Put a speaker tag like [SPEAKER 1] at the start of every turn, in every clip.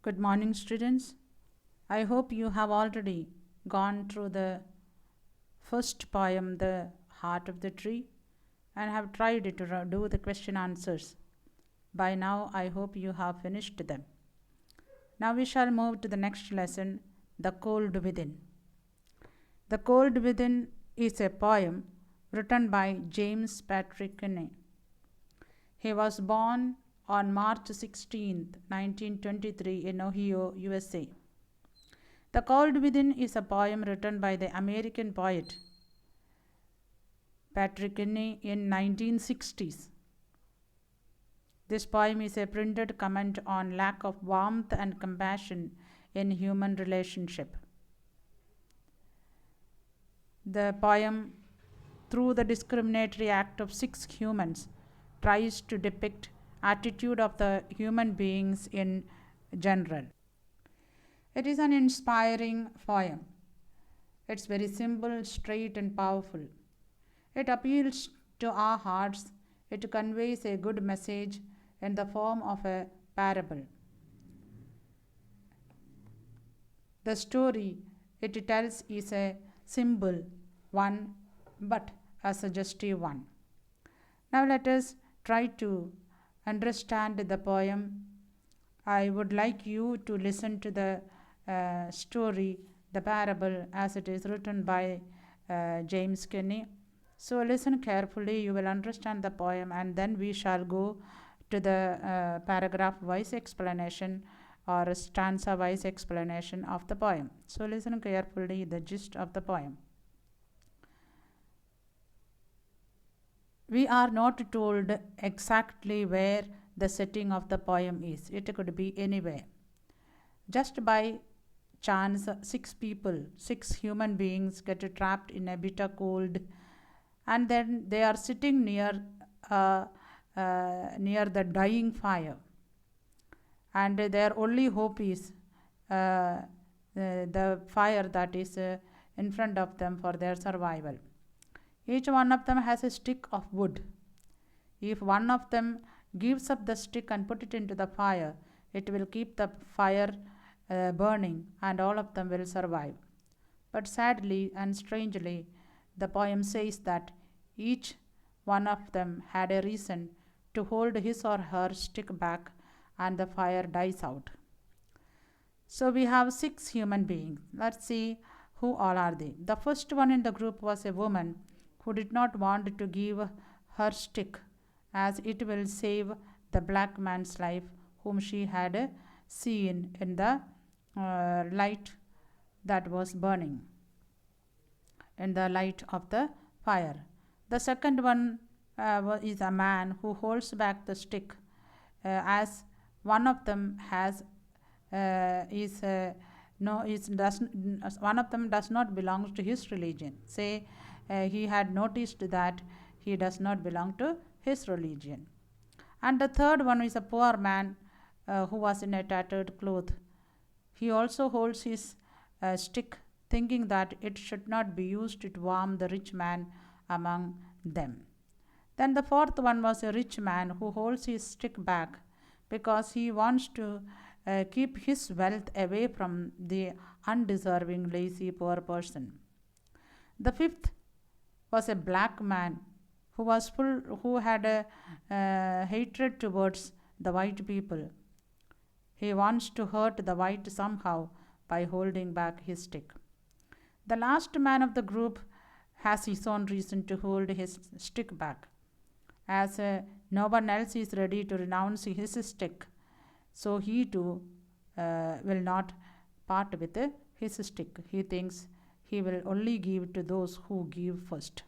[SPEAKER 1] Good morning, students. I hope you have already gone through the first poem, The Heart of the Tree, and have tried to do the question answers. By now, I hope you have finished them. Now we shall move to the next lesson, The Cold Within. The Cold Within is a poem written by James Patrick Kinney. He was born on March 16, 1923, in Ohio, USA. The Cold Within is a poem written by the American poet Patrick Kinney in 1960s. This poem is a printed comment on lack of warmth and compassion in human relationship. The poem, through the discriminatory act of 6 humans, tries to depict attitude of the human beings in general. It is an inspiring poem. It's very simple, straight, and powerful. It appeals to our hearts. It conveys a good message in the form of a parable. The story it tells is a simple one, but a suggestive one. Now let us try to understand the poem. I would like you to listen to the story, the parable, as it is written by James Kinney. So listen carefully, you will understand the poem, and then we shall go to the paragraph wise explanation or stanza wise explanation of the poem. So listen carefully the gist of the poem. We are not told exactly where the setting of the poem is. It could be anywhere. Just by chance, 6 people, 6 human beings get trapped in a bitter cold, and then they are sitting near the dying fire, and their only hope is the fire that is in front of them for their survival. Each one of them has a stick of wood. If one of them gives up the stick and put it into the fire, it will keep the fire burning, and all of them will survive. But sadly and strangely, the poem says that each one of them had a reason to hold his or her stick back, and the fire dies out. So we have 6 human beings. Let's see who all are they. The first one in the group was a woman who did not want to give her stick, as it will save the black man's life, whom she had seen in the light that was burning, in the light of the fire. The second one is a man who holds back the stick, as one of them has is no is does one of them does not belong to his religion. Say he had noticed that he does not belong to his religion. And the third one is a poor man who was in a tattered cloth. He also holds his stick, thinking that it should not be used to warm the rich man among them. Then the fourth one was a rich man who holds his stick back because he wants to keep his wealth away from the undeserving, lazy, poor person. The fifth was a black man who had a hatred towards the white people. He wants to hurt the white somehow by holding back his stick. The last man of the group has his own reason to hold his stick back, as no one else is ready to renounce his stick, so he too will not part with his stick. He thinks he will only give to those who give first.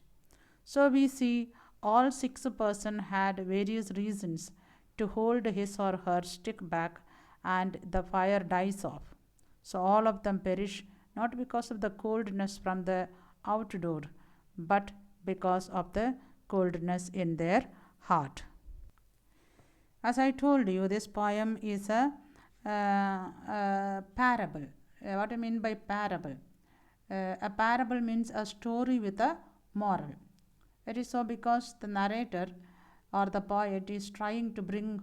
[SPEAKER 1] So we see all 6 persons had various reasons to hold his or her stick back, and the fire dies off. So all of them perish, not because of the coldness from the outdoor, but because of the coldness in their heart. As I told you, this poem is a parable. What I mean by parable? A parable means a story with a moral. It is so because the narrator or the poet is trying to bring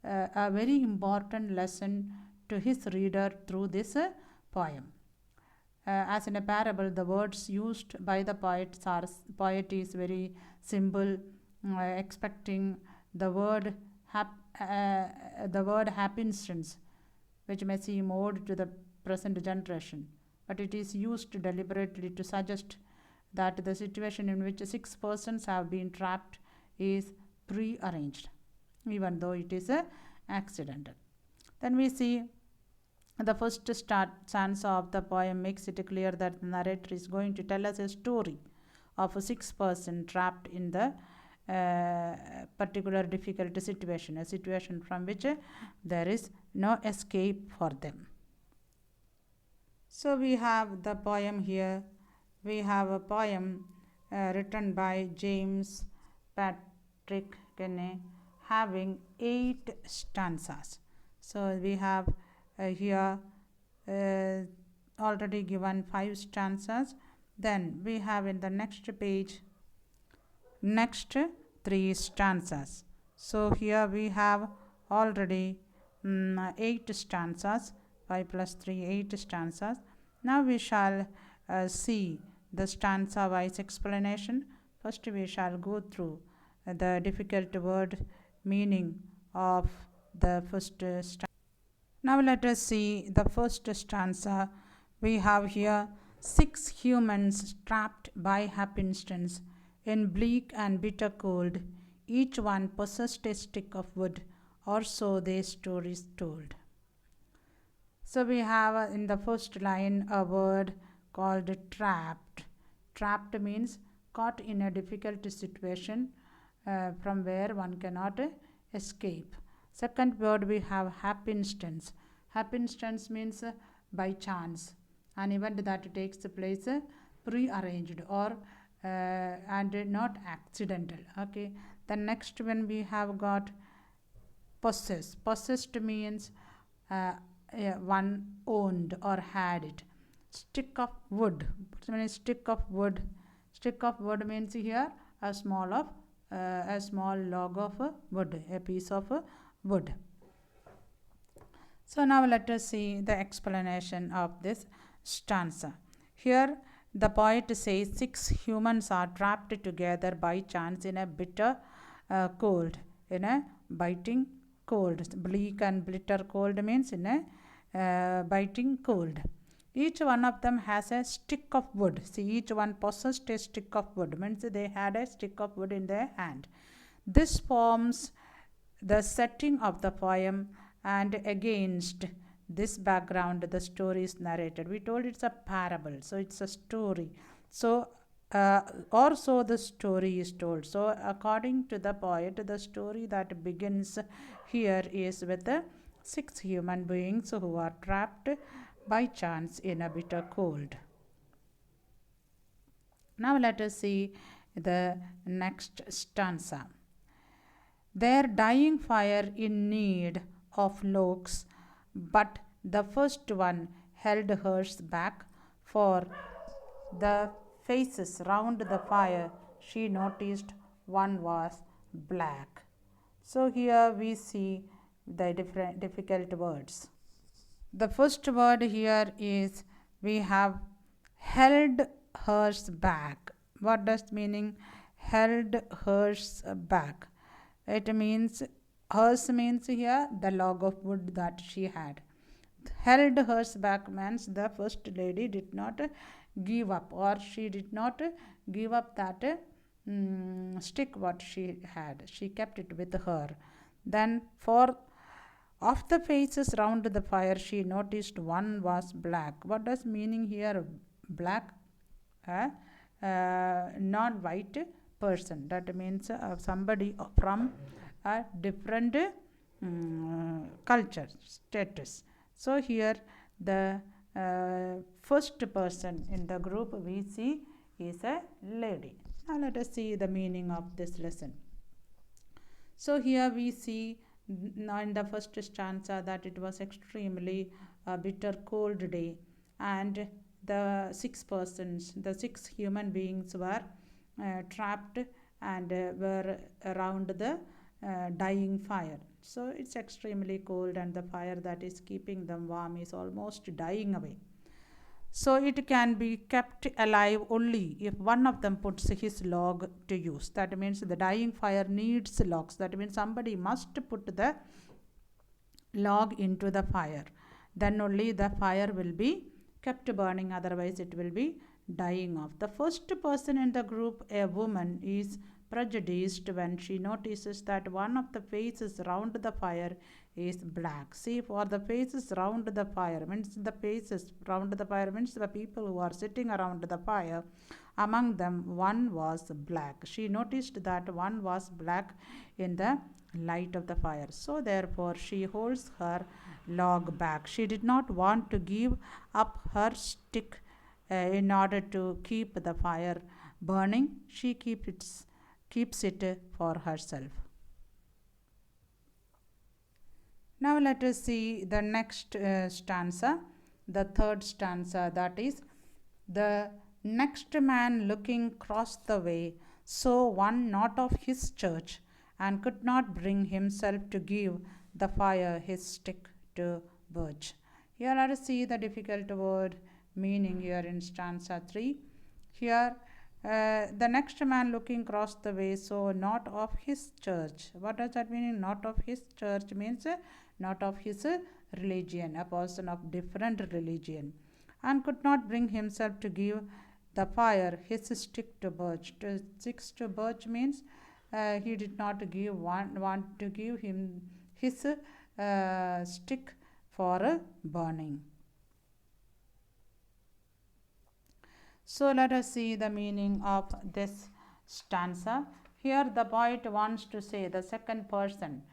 [SPEAKER 1] a very important lesson to his reader through this poem. As in a parable, the words used by the poet is very simple, expecting the word happenstance, which may seem odd to the present generation, but it is used deliberately to suggest that the situation in which 6 persons have been trapped is pre-arranged, even though it is accidental. Then we see the first stanza of the poem makes it clear that the narrator is going to tell us a story of a 6 person trapped in the particular difficult situation, a situation from which there is no escape for them. So we have the poem here. We have a poem written by James Patrick Kenny, having 8 stanzas. So we have here already given 5 stanzas. Then we have in the next page next 3 stanzas. So here we have already 8 stanzas, 5 plus 3, 8 stanzas. Now we shall see the stanza wise explanation. First we shall go through the difficult word meaning of the first stanza. Now let us see the first stanza. We have here 6 humans trapped by happenstance in bleak and bitter cold. Each one possessed a stick of wood, or so their stories told. So we have in the first line a word called trapped. Trapped means caught in a difficult situation from where one cannot escape. Second word we have happenstance. Happenstance means by chance, an event that takes place pre-arranged or and not accidental. Okay. The next one we have got possess. Possessed means one owned or had it. Stick of wood. Stick of wood. Stick of wood means here a small log of wood, a piece of wood. So now let us see the explanation of this stanza. Here the poet says 6 humans are trapped together by chance in a bitter cold, in a biting cold. Bleak and bitter cold means in a biting cold. Each one of them has a stick of wood. See, each one possessed a stick of wood, means they had a stick of wood in their hand. This forms the setting of the poem, and against this background the story is narrated. We told it's a parable, so it's a story. So or so the story is told. So according to the poet, the story that begins here is with 6 human beings who are trapped by chance in a bitter cold. Now let us see the next stanza. Their dying fire in need of logs, but the first one held hers back, for the faces round the fire she noticed one was black. So here we see the difficult words. The first word here is we have held hers back. What does meaning held hers back? It means hers means here the log of wood that she had. Held hers back means the first lady did not give up, or she did not give up that stick what she had. She kept it with her. Then for of the faces round the fire she noticed one was black. What does meaning here black? Non-white person. That means somebody from a different culture, status. So here the first person in the group we see is a lady. Now let us see the meaning of this lesson. So here we see in the first stanza that it was extremely bitter cold day, and the 6 persons, the 6 human beings were trapped and were around the dying fire. So it's extremely cold, and the fire that is keeping them warm is almost dying away. So it can be kept alive only if one of them puts his log to use. That means the dying fire needs logs. That means somebody must put the log into the fire. Then only the fire will be kept burning, otherwise, it will be dying off. The first person in the group, a woman, is prejudiced when she notices that one of the faces round the fire is black. See, for the faces round the fire means the faces round the fire means the people who are sitting around the fire. Among them, one was black. She noticed that one was black in the light of the fire. So, therefore, she holds her log back. She did not want to give up her stick in order to keep the fire burning. She keeps it for herself. Now let us see the next stanza, the third stanza, that is, the next man looking cross the way saw one not of his church, and could not bring himself to give the fire his stick to burn. Here let us see the difficult word meaning here in stanza 3. Here the next man looking cross the way saw not of his church. What does that mean? Not of his church means not of his religion, a person of different religion, and could not bring himself to give the fire his stick to birch. Sticks to birch means he did not want to give him his stick for burning. So let us see the meaning of this stanza. Here the poet wants to say the second person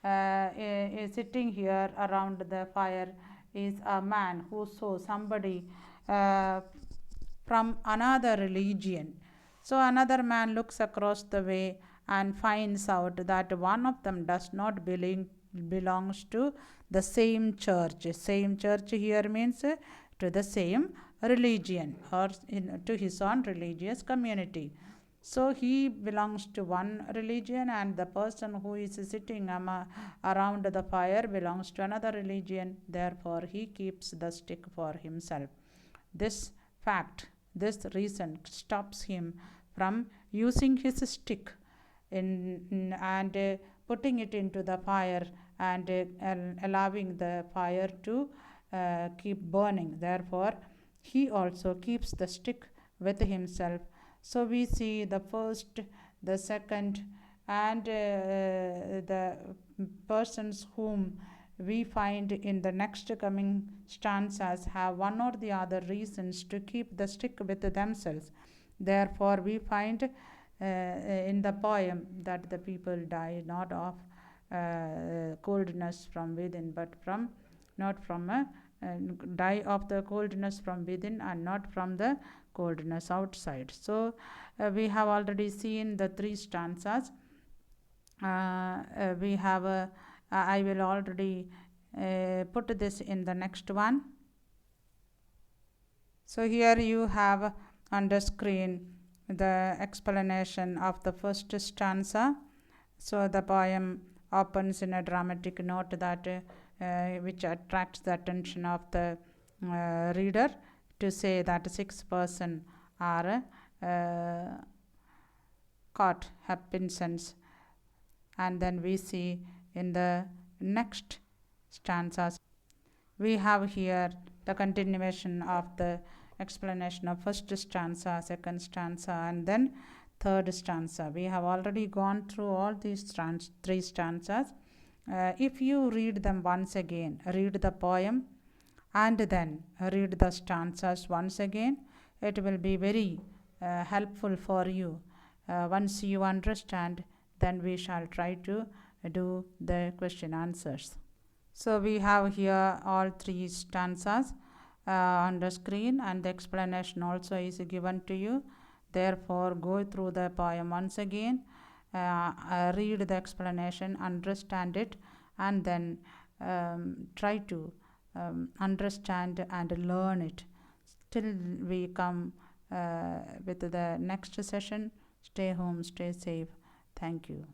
[SPEAKER 1] is sitting here around the fire is a man who saw somebody from another religion. So another man looks across the way and finds out that one of them does not belongs to the same church. Same church here means to the same religion or to his own religious community. So he belongs to one religion, and the person who is sitting around the fire belongs to another religion. Therefore, he keeps the stick for himself. This fact, this reason stops him from using his stick and putting it into the fire and allowing the fire to keep burning. Therefore, he also keeps the stick with himself. So we see the first, the second, and the persons whom we find in the next coming stanzas have one or the other reasons to keep the stick with themselves. Therefore, we find in the poem that the people die not of coldness from within, but from not from a die of the coldness from within and not from the coldness outside. So we have already seen the three stanzas. We have I will already put this in the next one. So here you have on the screen the explanation of the first stanza. So the poem opens in a dramatic note that which attracts the attention of the reader, to say that 6 persons are caught Hutchinsons. And then we see in the next stanzas we have here the continuation of the explanation of first stanza, second stanza, and then third stanza. We have already gone through all these three stanzas. If you read them once again, read the poem and then read the stanzas once again, it will be very helpful for you. Once you understand, then we shall try to do the question answers. So we have here all three stanzas on the screen, and the explanation also is given to you. Therefore, go through the poem once again, read the explanation, understand it, and then try to understand and learn it till we come with the next session. Stay home, stay safe. Thank you.